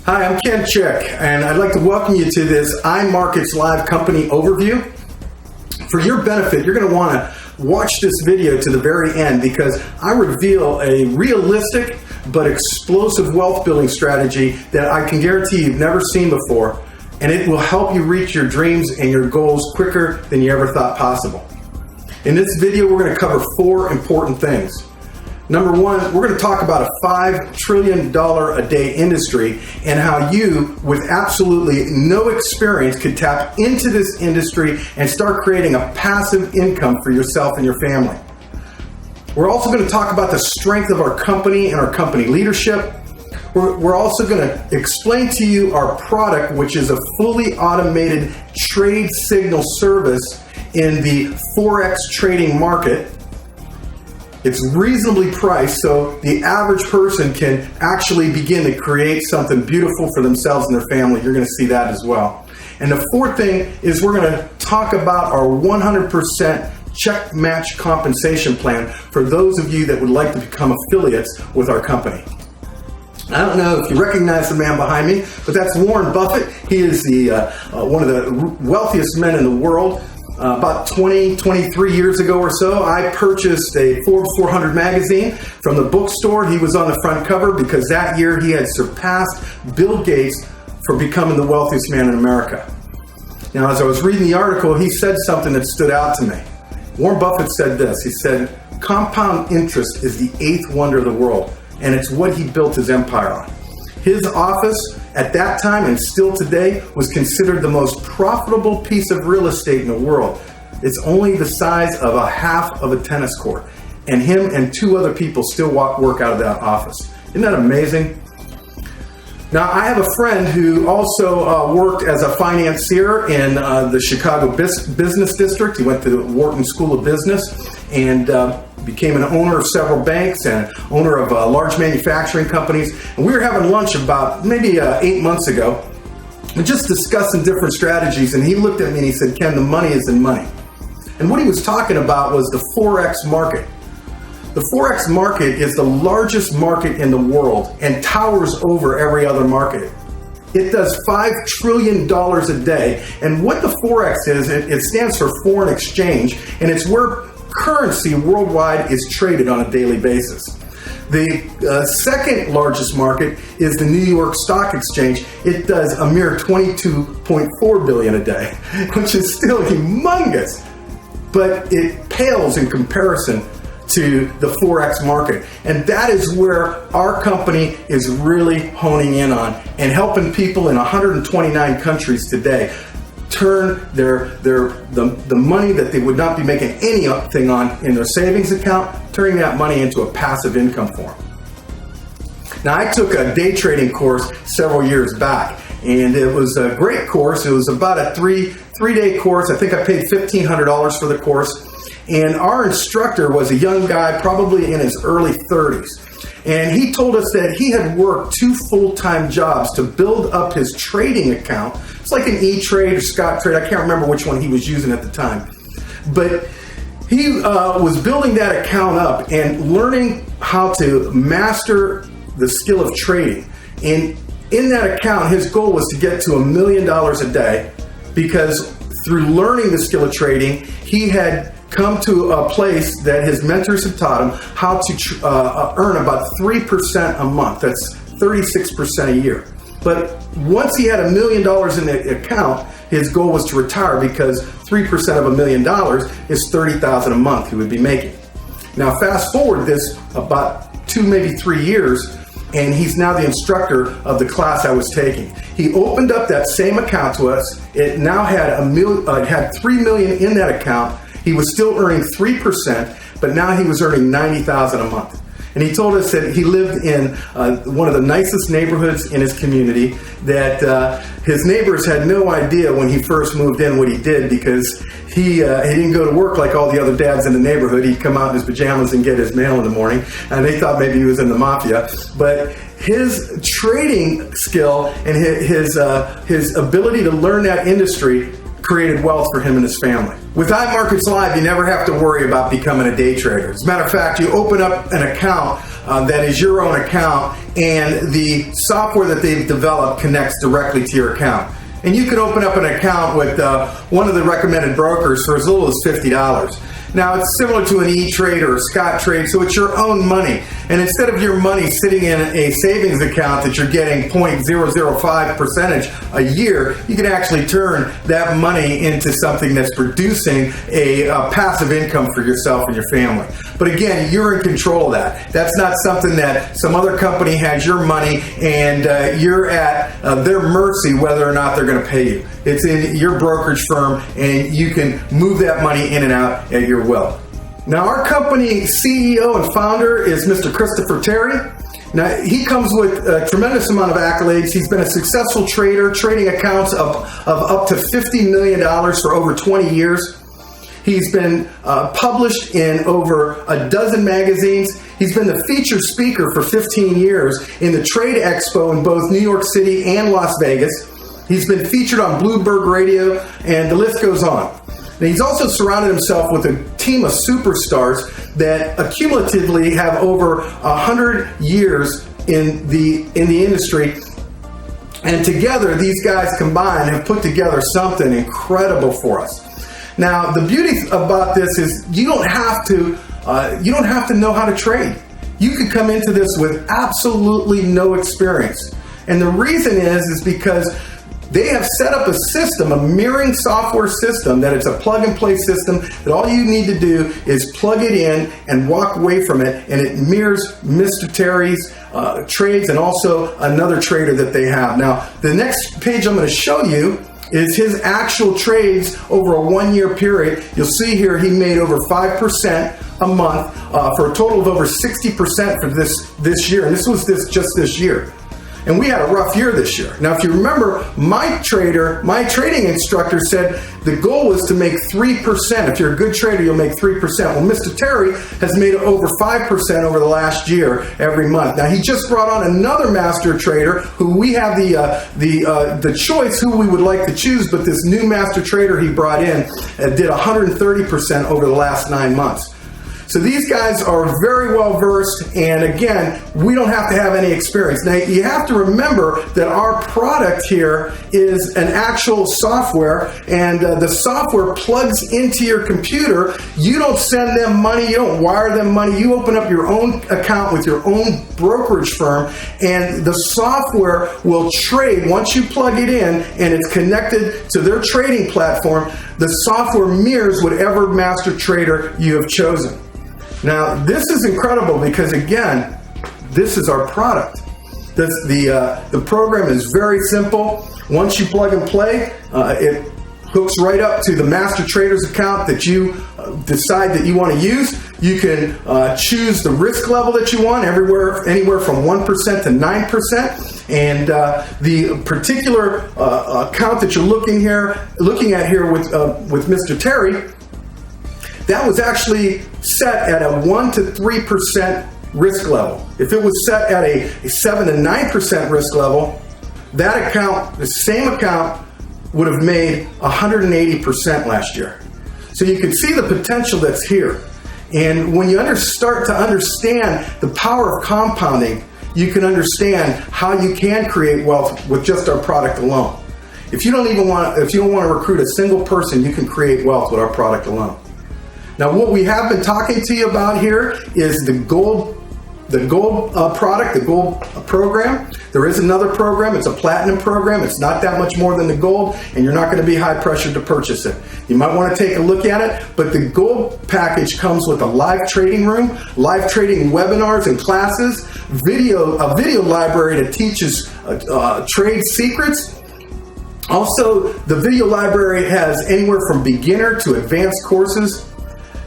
Hi, I'm Ken Chick, and I'd like to welcome you to this Imarketslive company overview. For your benefit, you're going to want to watch this video to the very end because I reveal a realistic but explosive wealth building strategy that I can guarantee you've never seen before, and it will help you reach your dreams and your goals quicker than you ever thought possible. In this video, we're going to cover 4 important things. Number 1, we're going to talk about a $5 trillion a day industry and how you, with absolutely no experience, could tap into this industry and start creating a passive income for yourself and your family. We're also going to talk about the strength of our company and our company leadership. We're also going to explain to you our product, which is a fully automated trade signal service in the FOREX Trading market. It's reasonably priced, so the average person can actually begin to create something beautiful for themselves and their family. You're going to see that as well. And the 4th thing is we're going to talk about our 100% check match compensation plan for those of you that would like to become affiliates with our company. I don't know if you recognize the man behind me, but that's Warren Buffett. He is one of the wealthiest men in the world. About 23 years ago or so, I purchased a Forbes 400 magazine from the bookstore. He was on the front cover because that year he had surpassed Bill Gates for becoming the wealthiest man in America. Now, as I was reading the article, he said something that stood out to me. Warren Buffett said this. He said, "Compound interest is the 8th wonder of the world, and it's what he built his empire on." His office at that time and still today was considered the most profitable piece of real estate in the world. It's only the size of a half of a tennis court. And him and 2 other people still work out of that office. Isn't that amazing? Now, I have a friend who also worked as a financier in the Chicago Business District. He went to the Wharton School of Business and became an owner of several banks and owner of large manufacturing companies. And we were having lunch about maybe 8 months ago and just discussing different strategies. And he looked at me and he said, "Ken, the money is in money." And what he was talking about was the Forex market. The Forex market is the largest market in the world and towers over every other market. It does $5 trillion a day. And what the Forex is, it stands for foreign exchange, and it's where currency worldwide is traded on a daily basis. The second largest market is the New York Stock Exchange. It does a mere $22.4 billion a day, which is still humongous, but it pales in comparison to the Forex market. And that is where our company is really honing in on and helping people in 129 countries today turn the money that they would not be making anything on in their savings account, turning that money into a passive income form. Now, I took a day trading course several years back, and it was a great course. It was about a three-day course. I think I paid $1,500 for the course. And our instructor was a young guy, probably in his early 30s. And he told us that he had worked 2 full-time jobs to build up his trading account. It's like an E-Trade or Scott Trade. I can't remember which one he was using at the time. But he was building that account up and learning how to master the skill of trading. And in that account, his goal was to get to $1 million a day because through learning the skill of trading, he had come to a place that his mentors had taught him how to earn about 3% a month. That's 36% a year. But once he had $1 million in the account, his goal was to retire because 3% of $1 million is $30,000 a month he would be making. Now, fast forward this about 2, maybe 3 years, and he's now the instructor of the class I was taking. He opened up that same account to us. It now had $3 million in that account. He was still earning 3%, but now he was earning $90,000 a month. And he told us that he lived in one of the nicest neighborhoods in his community, that his neighbors had no idea when he first moved in what he did because he didn't go to work like all the other dads in the neighborhood. He'd come out in his pajamas and get his mail in the morning, and they thought maybe he was in the mafia. But his trading skill and his ability to learn that industry created wealth for him and his family. With Imarketslive, you never have to worry about becoming a day trader. As a matter of fact, you open up an account that is your own account, and the software that they've developed connects directly to your account. And you can open up an account with one of the recommended brokers for as little as $50. Now, it's similar to an E-Trade or a Scottrade, so it's your own money. And instead of your money sitting in a savings account that you're getting 0.005% a year, you can actually turn that money into something that's producing a passive income for yourself and your family. But again, you're in control of that. That's not something that some other company has your money and you're at their mercy whether or not they're going to pay you. It's in your brokerage firm, and you can move that money in and out at your will. Now, our company CEO and founder is Mr. Christopher Terry. Now, he comes with a tremendous amount of accolades. He's been a successful trader, trading accounts of up to $50 million for over 20 years. He's been published in over a dozen magazines. He's been the featured speaker for 15 years in the Trade Expo in both New York City and Las Vegas. He's been featured on Bloomberg Radio, and the list goes on. Now, he's also surrounded himself with a team of superstars that accumulatively have over 100 years in the industry. And together, these guys combined have put together something incredible for us. Now, the beauty about this is you don't have to know how to trade. You could come into this with absolutely no experience. And the reason is because they have set up a system, a mirroring software system, that it's a plug-and-play system that all you need to do is plug it in and walk away from it, and it mirrors Mr. Terry's trades and also another trader that they have. Now, the next page I'm going to show you is his actual trades over a 1-year period. You'll see here he made over 5% a month for a total of over 60% for this year, and this was just this year. And we had a rough year this year. Now, if you remember, my trading instructor said the goal was to make 3%. If you're a good trader, you'll make 3%. Well, Mr. Terry has made over 5% over the last year every month. Now, he just brought on another master trader who we have the choice who we would like to choose, but this new master trader he brought in did 130% over the last 9 months. So these guys are very well versed, and again, we don't have to have any experience. Now, you have to remember that our product here is an actual software, and the software plugs into your computer. You don't send them money, you don't wire them money, you open up your own account with your own brokerage firm, and the software will trade. Once you plug it in and it's connected to their trading platform, the software mirrors whatever master trader you have chosen. Now, this is incredible because, again, this is our product. The program is very simple. Once you plug and play, it hooks right up to the master trader's account that you decide that you want to use. You can choose the risk level that you want, anywhere from 1% to 9%. And the particular account that you're looking at here with Mr. Terry, that was actually set at a 1 to 3% risk level. If it was set at a 7 to 9% risk level, that account, the same account, would have made 180% last year. So you can see the potential that's here. And when you start to understand the power of compounding, you can understand how you can create wealth with just our product alone. If you don't want to recruit a single person, you can create wealth with our product alone. Now, what we have been talking to you about here is the gold product, the gold program. There is another program. It's a platinum program. It's not that much more than the gold, and you're not going to be high pressured to purchase it. You might want to take a look at it, but the gold package comes with a live trading room, live trading webinars and classes, a video library that teaches trade secrets. Also, the video library has anywhere from beginner to advanced courses.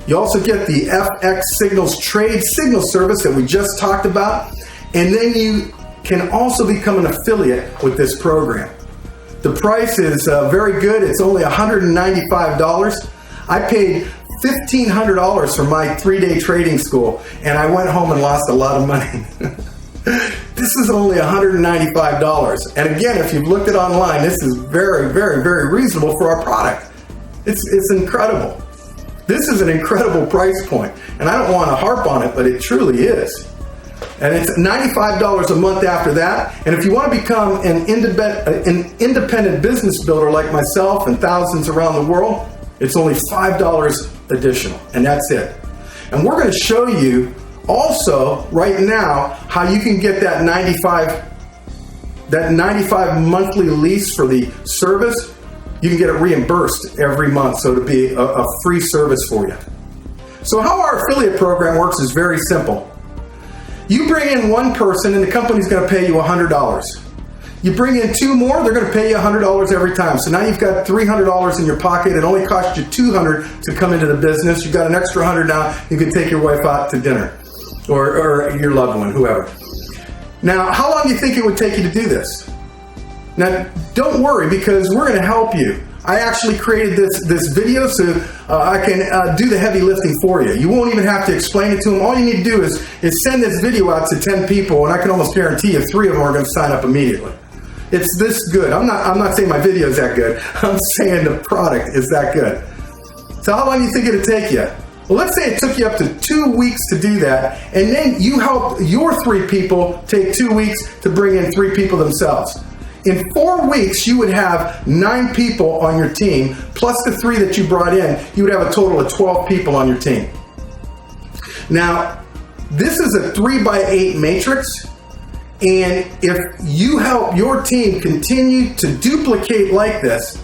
You also get the FX Signals Trade Signal service that we just talked about, and then you can also become an affiliate with this program. The price is very good. It's only $195. I paid $1,500 for my 3-day trading school, and I went home and lost a lot of money. This is only $195. And again, if you've looked at online, this is very, very, very reasonable for our product. It's incredible. This is an incredible price point, and I don't want to harp on it, but it truly is. And it's $95 a month after that. And if you want to become an independent business builder like myself and thousands around the world, it's only $5 additional, and that's it. And we're going to show you also right now how you can get that 95 monthly lease for the service. You can get it reimbursed every month, so it'll be a free service for you. So how our affiliate program works is very simple. You bring in one person and the company's going to pay you $100. You bring in two more, they're going to pay you $100 every time. So now you've got $300 in your pocket. It only cost you $200 to come into the business. You've got an extra $100 now. You can take your wife out to dinner or your loved one, whoever. Now, how long do you think it would take you to do this? Now, don't worry, because we're going to help you. I actually created this video so I can do the heavy lifting for you. You won't even have to explain it to them. All you need to do is send this video out to 10 people, and I can almost guarantee you 3 of them are going to sign up immediately. It's this good. I'm not saying my video is that good. I'm saying the product is that good. So how long do you think it'd take you? Well, let's say it took you up to 2 weeks to do that, and then you help your 3 people take 2 weeks to bring in 3 people themselves. In 4 weeks, you would have 9 people on your team, plus the 3 that you brought in. You would have a total of 12 people on your team. Now, this is a 3x8 matrix, and if you help your team continue to duplicate like this,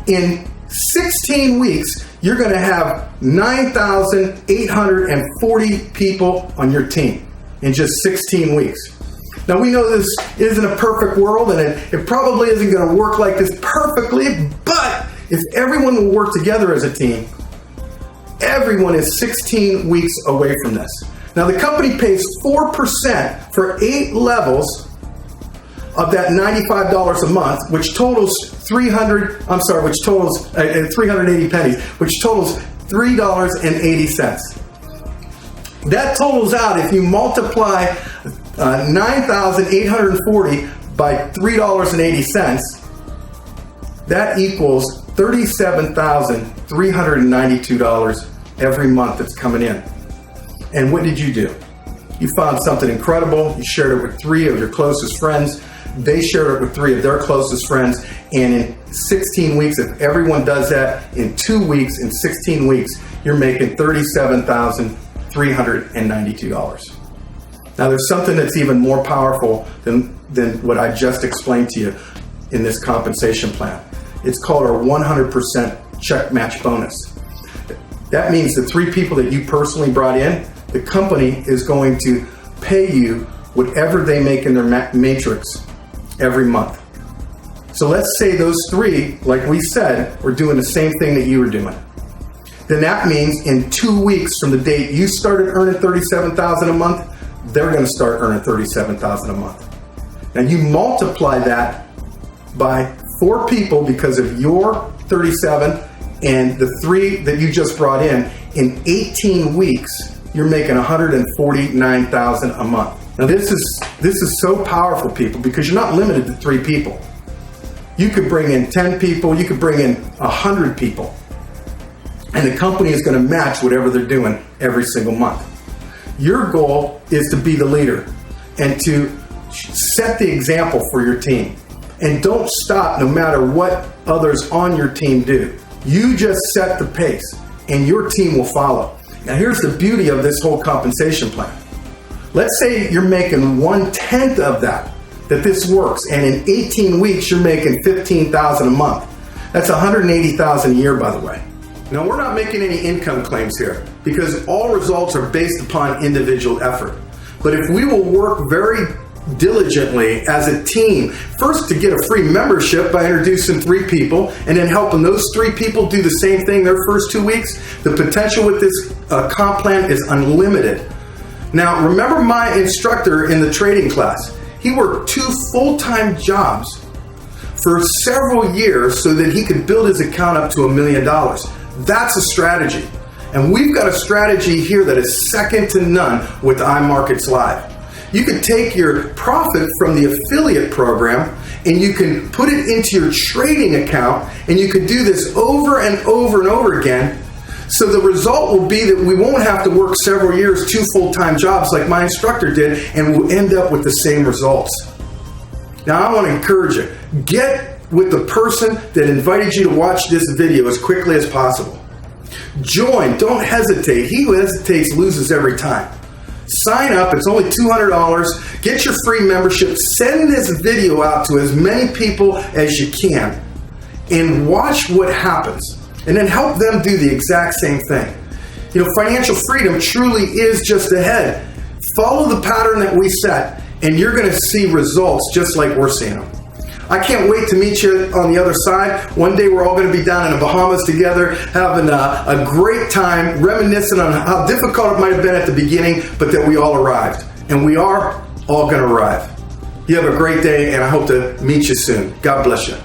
in 16 weeks, you're going to have 9,840 people on your team in just 16 weeks. Now, we know this isn't a perfect world, and it probably isn't going to work like this perfectly, but if everyone will work together as a team, everyone is 16 weeks away from this. Now, the company pays 4% for 8 levels of that $95 a month, which totals 380 pennies, which totals $3.80. That totals out, if you multiply 9,840 by $3.80, that equals $37,392 every month that's coming in. And what did you do? You found something incredible. You shared it with 3 of your closest friends. They shared it with 3 of their closest friends. And in 16 weeks, if everyone does that, in 2 weeks, in 16 weeks, you're making $37,392. Now, there's something that's even more powerful than what I just explained to you in this compensation plan. It's called our 100% check match bonus. That means the 3 people that you personally brought in, the company is going to pay you whatever they make in their matrix every month. So let's say those 3, like we said, were doing the same thing that you were doing. Then that means in 2 weeks from the date you started earning $37,000 a month, they're going to start earning $37,000 a month. Now you multiply that by 4 people because of your 37 and the 3 that you just brought in 18 weeks, you're making $149,000 a month. Now this is so powerful, people, because you're not limited to 3 people. You could bring in 10 people, you could bring in 100 people, and the company is going to match whatever they're doing every single month. Your goal is to be the leader and to set the example for your team. And don't stop no matter what others on your team do. You just set the pace and your team will follow. Now here's the beauty of this whole compensation plan. Let's say you're making 1/10 of that this works, and in 18 weeks you're making $15,000 a month. That's $180,000 a year, by the way. Now, we're not making any income claims here because all results are based upon individual effort. But if we will work very diligently as a team, first to get a free membership by introducing 3 people and then helping those 3 people do the same thing their first 2 weeks, the potential with this comp plan is unlimited. Now, remember my instructor in the trading class. He worked 2 full-time jobs for several years so that he could build his account up to $1 million. That's a strategy. And we've got a strategy here that is second to none with Imarketslive. You can take your profit from the affiliate program and you can put it into your trading account, and you can do this over and over and over again So the result will be that we won't have to work several years, 2 full-time jobs like my instructor did, and we'll end up with the same results. Now I want to encourage you, get with the person that invited you to watch this video as quickly as possible. Join, don't hesitate. He who hesitates loses every time. Sign up, it's only $200. Get your free membership. Send this video out to as many people as you can and watch what happens. And then help them do the exact same thing. You know, financial freedom truly is just ahead. Follow the pattern that we set, and you're going to see results just like we're seeing them. I can't wait to meet you on the other side. One day we're all going to be down in the Bahamas together, having a great time, reminiscing on how difficult it might have been at the beginning, but that we all arrived. And we are all going to arrive. You have a great day, and I hope to meet you soon. God bless you.